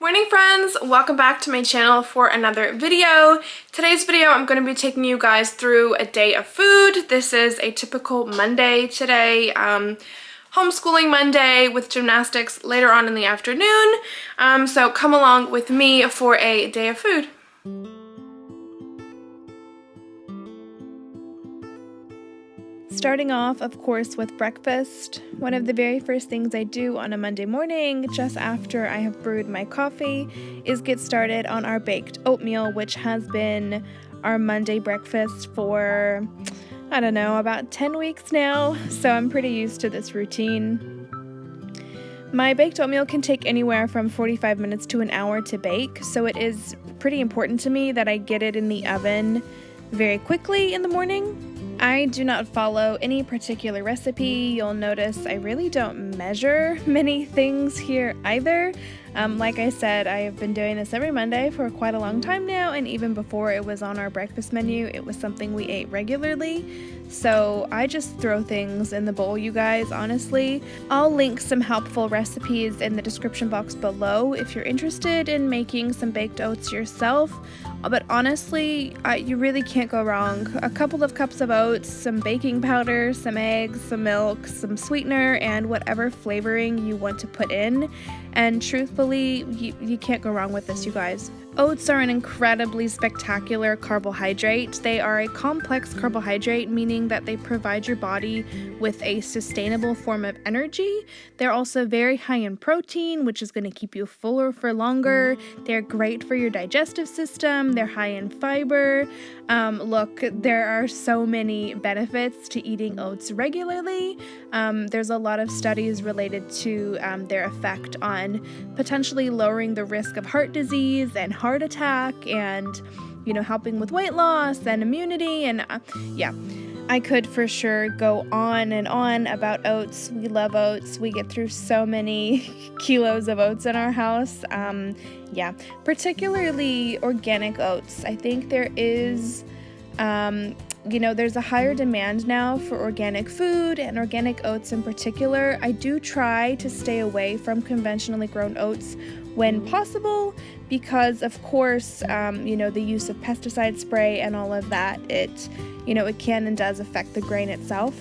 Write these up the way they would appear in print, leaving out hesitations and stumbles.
Morning friends, welcome back to my channel for another video. Today's video I'm going to be taking you guys through a day of food. This is a typical Monday today, homeschooling Monday with gymnastics later on in the afternoon. So come along with me for a day of food. Starting off, of course, with breakfast. One of the very first things I do on a Monday morning, just after I have brewed my coffee, is get started on our baked oatmeal, which has been our Monday breakfast for, I don't know, about 10 weeks now, so I'm pretty used to this routine. My baked oatmeal can take anywhere from 45 minutes to an hour to bake, so it is pretty important to me that I get it in the oven very quickly in the morning. I do not follow any particular recipe. You'll notice I really don't measure many things here either. Like I said, I have been doing this every Monday for quite a long time now, and even before it was on our breakfast menu, it was something we ate regularly. So I just throw things in the bowl, you guys, honestly. I'll link some helpful recipes in the description box below if you're interested in making some baked oats yourself. But honestly, you really can't go wrong. A couple of cups of oats, some baking powder, some eggs, some milk, some sweetener, and whatever flavoring you want to put in. And truthfully, you can't go wrong with this, you guys. Oats are an incredibly spectacular carbohydrate. They are a complex carbohydrate, meaning that they provide your body with a sustainable form of energy. They're also very high in protein, which is going to keep you fuller for longer. They're great for your digestive system. They're high in fiber. Look, there are so many benefits to eating oats regularly. There's a lot of studies related to their effect on potentially lowering the risk of heart disease and heart attack, and helping with weight loss and immunity, and I could for sure go on and on about oats. We love oats. We get through so many kilos of oats in our house. Particularly organic oats. I think there is there's a higher demand now for organic food and organic oats in particular. I do try to stay away from conventionally grown oats when possible because, of course, the use of pesticide spray and all of that, it can and does affect the grain itself.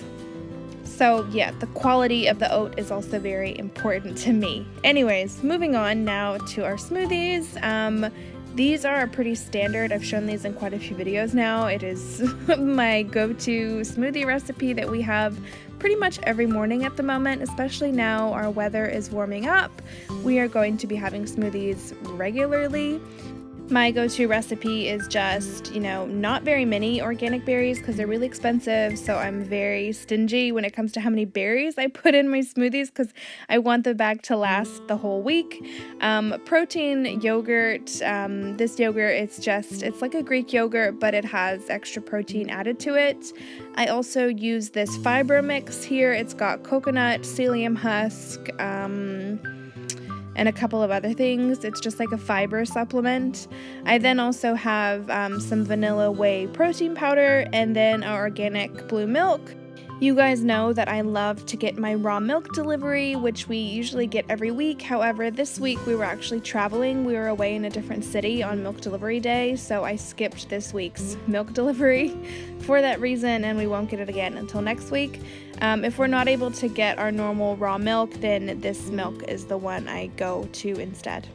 So yeah, the quality of the oat is also very important to me. Anyways, moving on now to our smoothies. These are pretty standard. I've shown these in quite a few videos now. It is my go-to smoothie recipe that we have pretty much every morning at the moment, especially now our weather is warming up. We are going to be having smoothies regularly. My go-to recipe is just, not very many organic berries because they're really expensive, so I'm very stingy when it comes to how many berries I put in my smoothies because I want the bag to last the whole week. Protein yogurt, this yogurt, it's like a Greek yogurt, but it has extra protein added to it. I also use this fiber mix here. It's got coconut, psyllium husk, and a couple of other things. It's just like a fiber supplement. I then also have some vanilla whey protein powder and then our organic blue milk. You guys know that I love to get my raw milk delivery, which we usually get every week. However, this week we were actually traveling. We were away in a different city on milk delivery day, so I skipped this week's milk delivery for that reason, and we won't get it again until next week. If we're not able to get our normal raw milk, then this milk is the one I go to instead.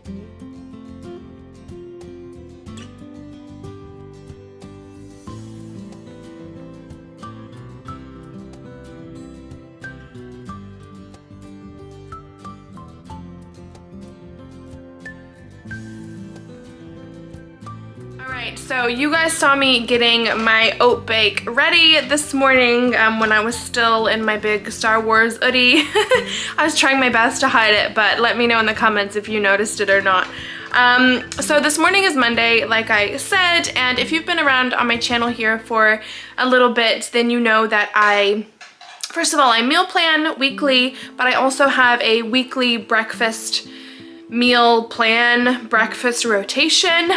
So you guys saw me getting my oat bake ready this morning when I was still in my big Star Wars hoodie. I was trying my best to hide it, but let me know in the comments if you noticed it or not. So this morning is Monday, like I said, and if you've been around on my channel here for a little bit, then you know that first of all, I meal plan weekly, but I also have a weekly breakfast meal plan, breakfast rotation.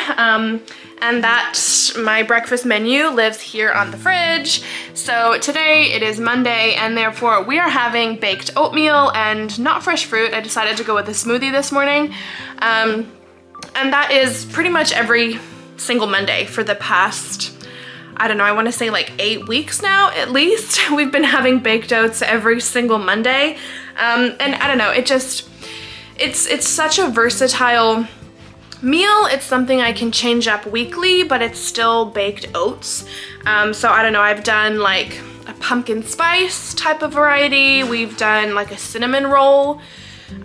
And that my breakfast menu lives here on the fridge. So today it is Monday, and therefore we are having baked oatmeal and not fresh fruit. I decided to go with a smoothie this morning. and that is pretty much every single Monday for the past, I don't know, I want to say like 8 weeks now at least. We've been having baked oats every single Monday, and I don't know, it's such a versatile meal. It's something I can change up weekly, but it's still baked oats. So I don't know, I've done like a pumpkin spice type of variety. We've done like a cinnamon roll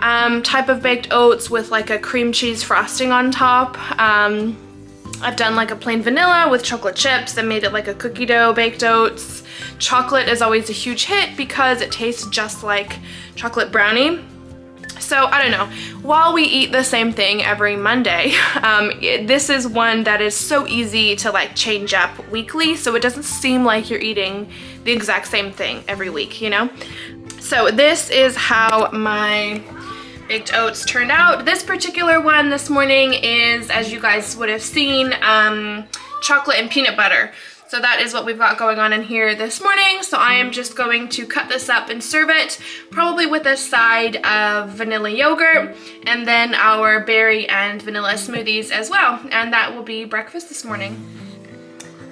type of baked oats with like a cream cheese frosting on top. I've done like a plain vanilla with chocolate chips and made it like a cookie dough baked oats. Chocolate is always a huge hit because it tastes just like chocolate brownie. So I don't know, while we eat the same thing every Monday, this is one that is so easy to like change up weekly, so it doesn't seem like you're eating the exact same thing every week, you know? So this is how my baked oats turned out. This particular one this morning is, as you guys would have seen, chocolate and peanut butter. So that is what we've got going on in here this morning. So I am just going to cut this up and serve it, probably with a side of vanilla yogurt, and then our berry and vanilla smoothies as well. And that will be breakfast this morning.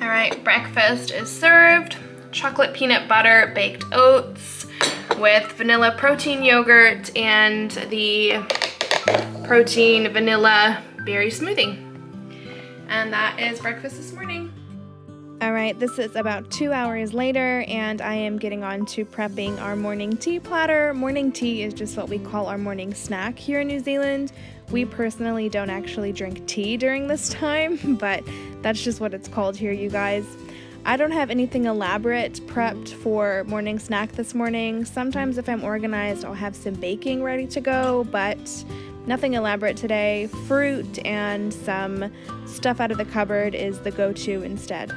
All right, breakfast is served. Chocolate peanut butter baked oats with vanilla protein yogurt and the protein vanilla berry smoothie. And that is breakfast this morning. All right, this is about 2 hours later, and I am getting on to prepping our morning tea platter. Morning tea is just what we call our morning snack here in New Zealand. We personally don't actually drink tea during this time, but that's just what it's called here, you guys. I don't have anything elaborate prepped for morning snack this morning. Sometimes if I'm organized, I'll have some baking ready to go, but nothing elaborate today. Fruit and some stuff out of the cupboard is the go-to instead.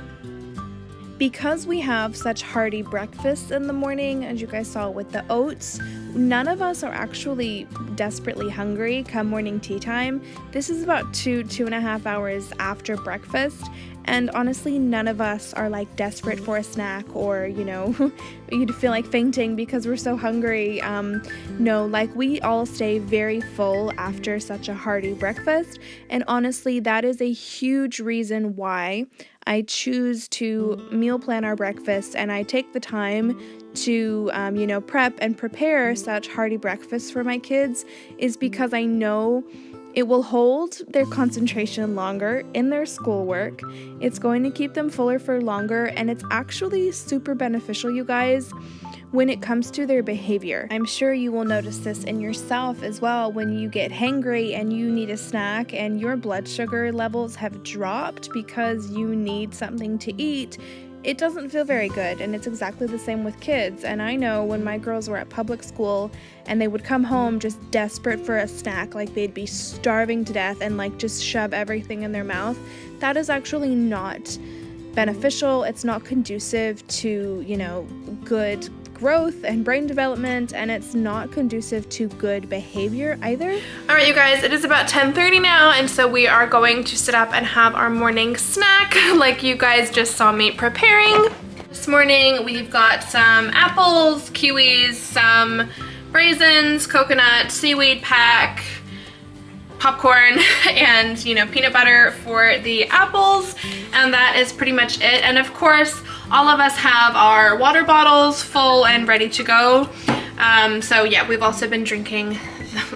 Because we have such hearty breakfasts in the morning, as you guys saw with the oats, none of us are actually desperately hungry come morning tea time. This is about 2.5 hours after breakfast, and honestly, none of us are like desperate for a snack or, you know, you'd feel like fainting because we're so hungry. No, like we all stay very full after such a hearty breakfast, and honestly, that is a huge reason why I choose to meal plan our breakfast, and I take the time to, prep and prepare such hearty breakfasts for my kids, is because I know it will hold their concentration longer in their schoolwork. It's going to keep them fuller for longer, and it's actually super beneficial, you guys, when it comes to their behavior. I'm sure you will notice this in yourself as well when you get hangry and you need a snack and your blood sugar levels have dropped because you need something to eat. It doesn't feel very good, and it's exactly the same with kids. And I know when my girls were at public school and they would come home just desperate for a snack, like they'd be starving to death and like just shove everything in their mouth, that is actually not beneficial. It's not conducive to, good growth and brain development, and it's not conducive to good behavior either. All right, you guys, it is about 10:30 now, and so we are going to sit up and have our morning snack like you guys just saw me preparing. This morning we've got some apples, kiwis, some raisins, coconut, seaweed pack, popcorn, and peanut butter for the apples, and that is pretty much it. And of course, all of us have our water bottles full and ready to go. So yeah, we've also been drinking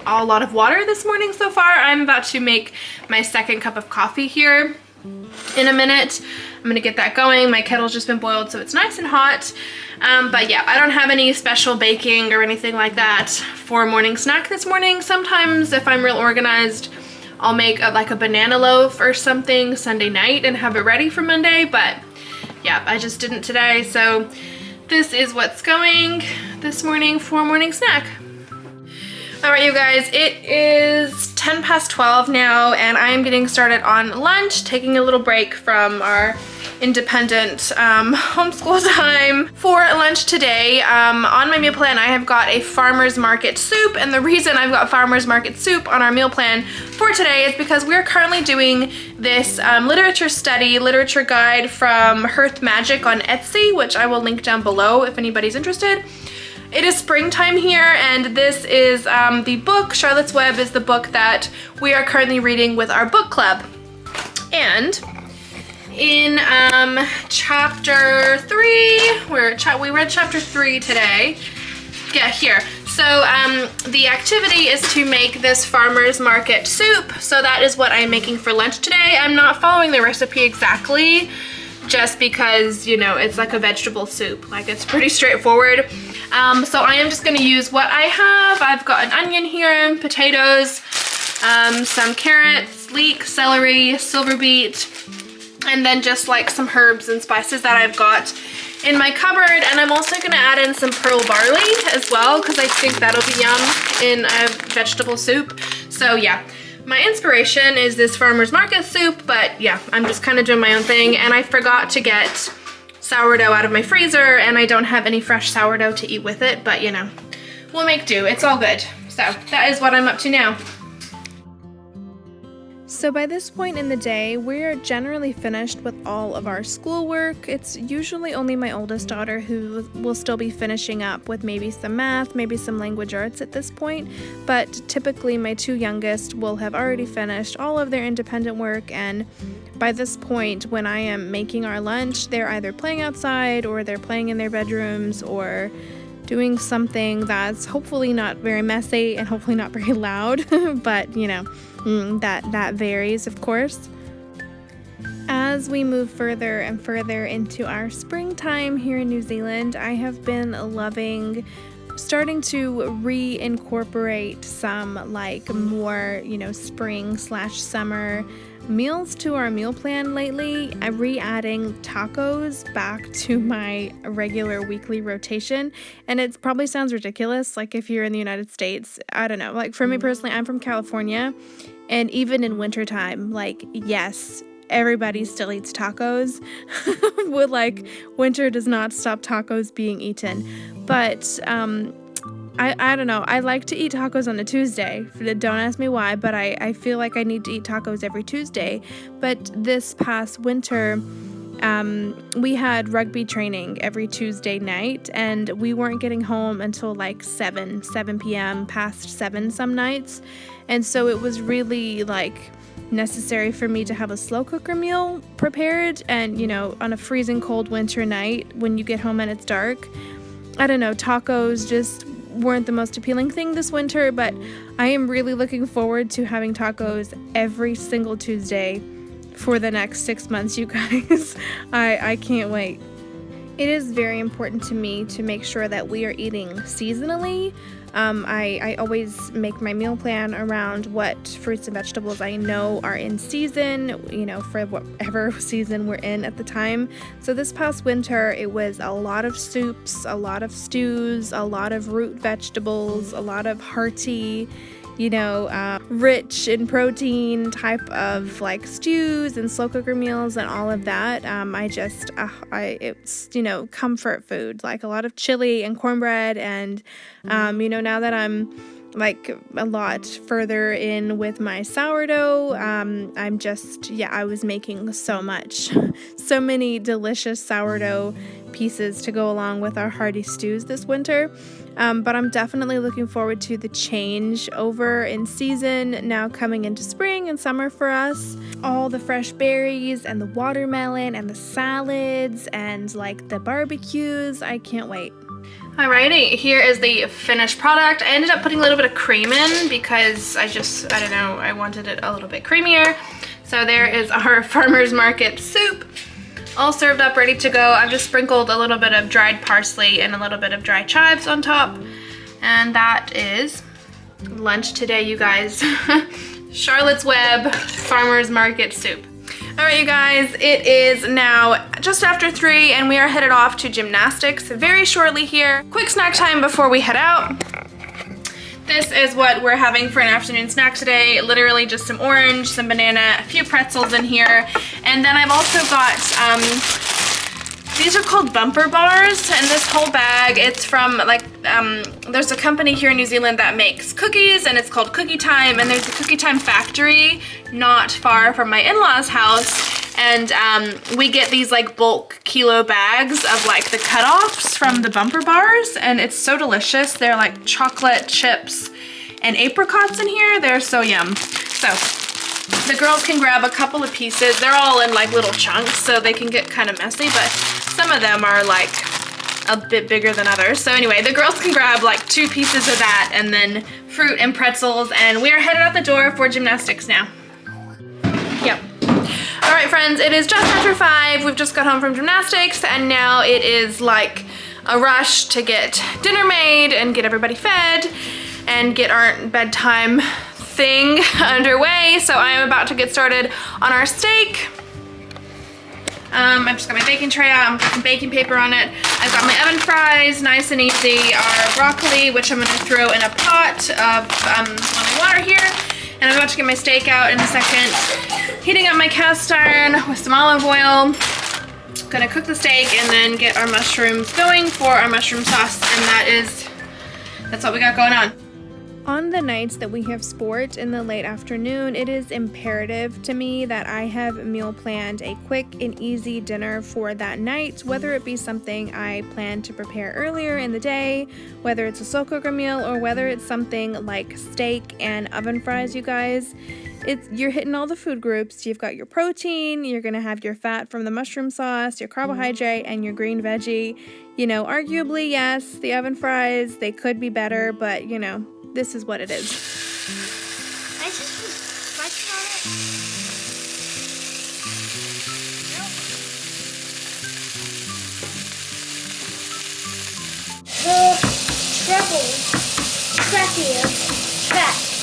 a lot of water this morning so far. I'm about to make my second cup of coffee here in a minute. I'm gonna get that going. My kettle's just been boiled, so it's nice and hot. But yeah, I don't have any special baking or anything like that for morning snack this morning. Sometimes if I'm real organized, I'll make like a banana loaf or something Sunday night and have it ready for Monday, but yeah, I just didn't today. So this is what's going this morning for morning snack. All right, you guys, it is 10 past 12 now, and I am getting started on lunch, taking a little break from our independent homeschool time for lunch today. On my meal plan, I have got a farmer's market soup, and the reason I've got farmer's market soup on our meal plan for today is because we're currently doing this literature guide from Hearth Magic on Etsy, which I will link down below if anybody's interested. It is springtime here, and this is the book, Charlotte's Web is the book that we are currently reading with our book club. And in chapter 3, we read chapter 3 today. Yeah, here. So the activity is to make this farmer's market soup. So that is what I'm making for lunch today. I'm not following the recipe exactly, just because, you know, it's like a vegetable soup. Like, it's pretty straightforward. So I am just gonna use what I have. I've got an onion here, potatoes, some carrots, leek, celery, silver beet, and then just like some herbs and spices that I've got in my cupboard. And I'm also gonna add in some pearl barley as well, because I think that'll be yum in a vegetable soup. So yeah, my inspiration is this farmer's market soup, but yeah, I'm just kind of doing my own thing. And I forgot to get sourdough out of my freezer, and I don't have any fresh sourdough to eat with it, but you know, we'll make do, it's all good. So that is what I'm up to now. So by this point in the day, we're generally finished with all of our schoolwork. It's usually only my oldest daughter who will still be finishing up with maybe some math, maybe some language arts at this point, but typically my 2 youngest will have already finished all of their independent work, and by this point when I am making our lunch, they're either playing outside or they're playing in their bedrooms or doing something that's hopefully not very messy and hopefully not very loud, but you know, that varies, of course. As we move further and further into our springtime here in New Zealand, I have been loving starting to reincorporate some like more, you know, spring/summer meals to our meal plan lately. I'm re-adding tacos back to my regular weekly rotation, and it probably sounds ridiculous, like if you're in the United States, I don't know, like for me personally, I'm from California, and even in wintertime, like, yes, everybody still eats tacos. With like, winter does not stop tacos being eaten, but I don't know, I like to eat tacos on a Tuesday. Don't ask me why, but I feel like I need to eat tacos every Tuesday. But this past winter, we had rugby training every Tuesday night, and we weren't getting home until like 7 p.m., past 7 some nights. And so it was really like necessary for me to have a slow cooker meal prepared. And, you know, on a freezing cold winter night when you get home and it's dark, I don't know, tacos just weren't the most appealing thing this winter, but I am really looking forward to having tacos every single Tuesday for the next 6 months, you guys. I can't wait. It is very important to me to make sure that we are eating seasonally. I always make my meal plan around what fruits and vegetables I know are in season, you know, for whatever season we're in at the time. So this past winter, it was a lot of soups, a lot of stews, a lot of root vegetables, a lot of hearty, you know, rich in protein type of like stews and slow cooker meals and all of that. It's, you know, comfort food, like a lot of chili and cornbread. And, you know, now that I'm like a lot further in with my sourdough, I was making so many delicious sourdough pieces to go along with our hearty stews this winter. But I'm definitely looking forward to the change over in season now coming into spring and summer for us. All the fresh berries and the watermelon and the salads and like the barbecues. I can't wait. Alrighty, here is the finished product. I ended up putting a little bit of cream in because I don't know, I wanted it a little bit creamier. So there is our farmer's market soup, all served up, ready to go. I've just sprinkled a little bit of dried parsley and a little bit of dry chives on top. And that is lunch today, you guys. Charlotte's Web farmer's market soup. All right, you guys, it is now just after 3 and we are headed off to gymnastics very shortly here. Quick snack time before we head out. This is what we're having for an afternoon snack today. Literally just some orange, some banana, a few pretzels in here. And then I've also got, these are called bumper bars, and this whole bag, it's from like, there's a company here in New Zealand that makes cookies, and it's called Cookie Time, and there's a Cookie Time factory not far from my in-laws' house. And we get these like bulk kilo bags of like the cutoffs from the Bumper bars, and it's so delicious. They're like chocolate chips and apricots in here. They're so yum. So the girls can grab a couple of pieces. They're all in like little chunks, so they can get kind of messy, but some of them are like a bit bigger than others. So anyway, the girls can grab like 2 pieces of that and then fruit and pretzels, and we are headed out the door for gymnastics now. Yep. All right, friends, it is just after 5. We've just got home from gymnastics, and now it is like a rush to get dinner made and get everybody fed and get our bedtime thing underway. So I am about to get started on our steak. I've just got my baking tray out. I'm putting baking paper on it. I've got my oven fries, nice and easy. Our broccoli, which I'm gonna throw in a pot of boiling water here. And I'm about to get my steak out in a second. Heating up my cast iron with some olive oil. Gonna cook the steak and then get our mushrooms going for our mushroom sauce. And that's what we got going on. On the nights that we have sport in the late afternoon, it is imperative to me that I have meal planned a quick and easy dinner for that night, whether it be something I plan to prepare earlier in the day, whether it's a slow cooker meal, or whether it's something like steak and oven fries, you guys. You're hitting all the food groups. You've got your protein, you're gonna have your fat from the mushroom sauce, your carbohydrate, and your green veggie. You know, arguably, yes, the oven fries, they could be better, but you know, this is what it is. I just put spice on it. The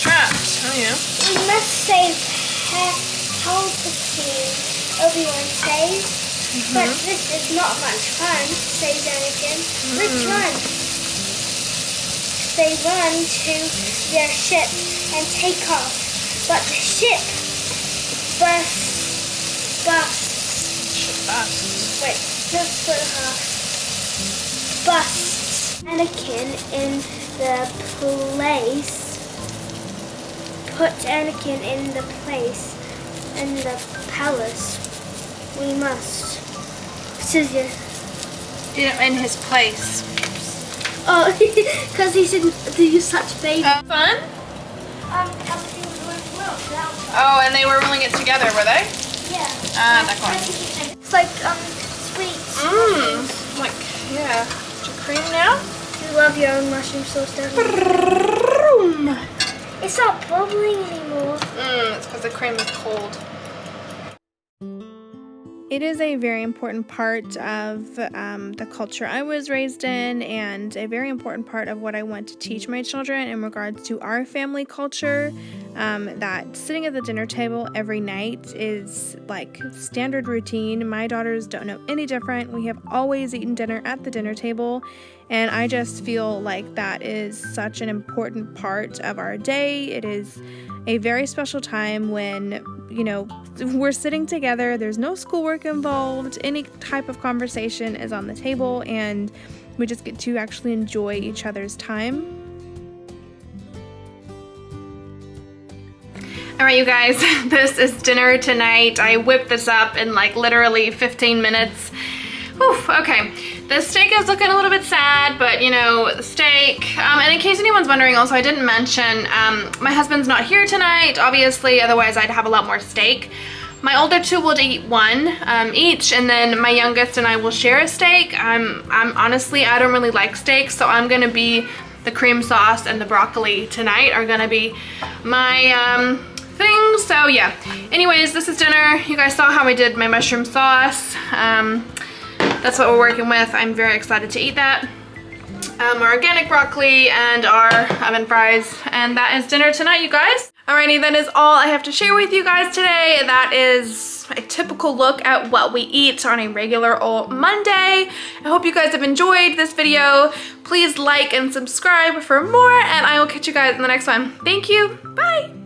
Trapped, oh yeah. We must save Palpatine, Obi-Wan says. But this is not much fun, says Anakin. Let's run. They run to their ship and take off, but the ship busts. Wait, just split half. Busts Anakin in the place. Put Anakin in the place in the palace. We must. Scissors. Yeah, in his place. Oh, because he shouldn't do such baby. Fun? Oh, and they were rolling it together, were they? Yeah. D'accord. It's like sweets. Like, yeah. Is your cream now? You love your own mushroom sauce, don't you? It's not bubbling anymore. It's because the cream is cold. It is a very important part of the culture I was raised in, and a very important part of what I want to teach my children in regards to our family culture, that sitting at the dinner table every night is like standard routine. My daughters don't know any different. We have always eaten dinner at the dinner table, and I just feel like that is such an important part of our day. It is a very special time when, you know, we're sitting together, there's no schoolwork involved, any type of conversation is on the table, and we just get to actually enjoy each other's time. All right, you guys, this is dinner tonight. I whipped this up in like literally 15 minutes. Whew, okay, the steak is looking a little bit sad, but you know, the steak, and in case anyone's wondering also, I didn't mention, my husband's not here tonight, obviously, otherwise I'd have a lot more steak. My older 2 will eat 1 each, and then my youngest and I will share a steak. I'm honestly, I don't really like steak, so I'm gonna be, the cream sauce and the broccoli tonight are gonna be my thing, so yeah. Anyways, this is dinner. You guys saw how I did my mushroom sauce. That's what we're working with. I'm very excited to eat that. Our organic broccoli and our oven fries, and that is dinner tonight, you guys. Alrighty, that is all I have to share with you guys today. That is a typical look at what we eat on a regular old Monday. I hope you guys have enjoyed this video. Please like and subscribe for more, and I will catch you guys in the next one. Thank you, bye.